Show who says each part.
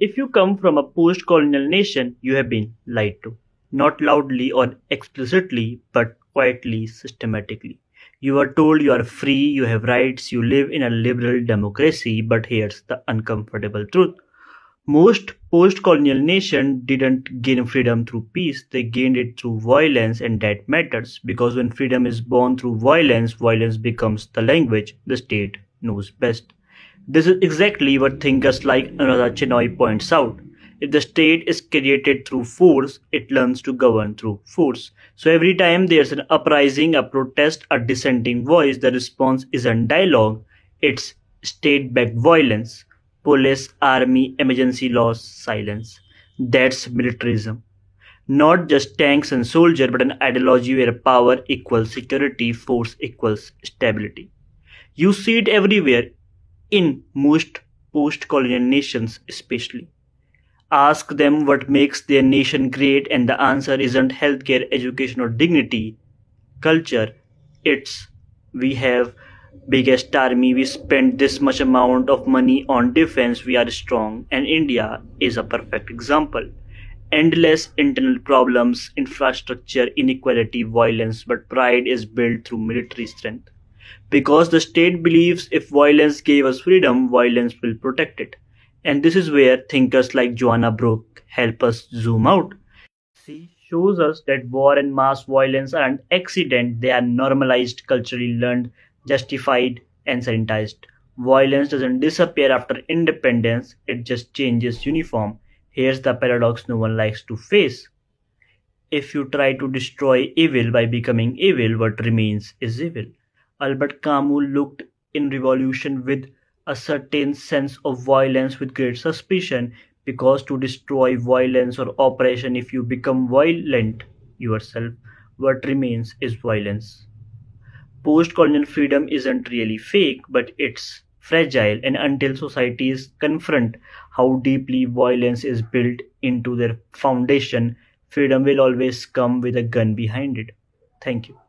Speaker 1: If you come from a post-colonial nation, you have been lied to. Not loudly or explicitly, but quietly, systematically. You are told you are free, you have rights, you live in a liberal democracy, but here's the uncomfortable truth. Most post-colonial nations didn't gain freedom through peace, they gained it through violence, and that matters because when freedom is born through violence, violence becomes the language the state knows best. This is exactly what thinkers like Anurag Chenoy points out. If the state is created through force, it learns to govern through force. So every time there's an uprising, a protest, a dissenting voice, the response isn't dialogue, it's state-backed violence. Police, army, emergency laws, silence. That's militarism. Not just tanks and soldiers, but an ideology where power equals security, force equals stability. You see it everywhere, in most post colonial nations especially. Ask them what makes their nation great, and the answer isn't healthcare, education, or dignity, culture. It's we have biggest army, we spend this much amount of money on defense, we are strong, and India is a perfect example. Endless internal problems, infrastructure, inequality, violence, but pride is built through military strength. Because the state believes if violence gave us freedom, violence will protect it. And this is where thinkers like Joanna Brooke help us zoom out. She shows us that war and mass violence aren't accident, they are normalized, culturally learned, justified, and sanitized. Violence doesn't disappear after independence, it just changes uniform. Here's the paradox no one likes to face. If you try to destroy evil by becoming evil, what remains is evil. Albert Camus looked in revolution with a certain sense of violence with great suspicion, because to destroy violence or oppression, if you become violent yourself, what remains is violence. Post colonial freedom isn't really fake, but it's fragile, and until societies confront how deeply violence is built into their foundation, freedom will always come with a gun behind it. Thank you.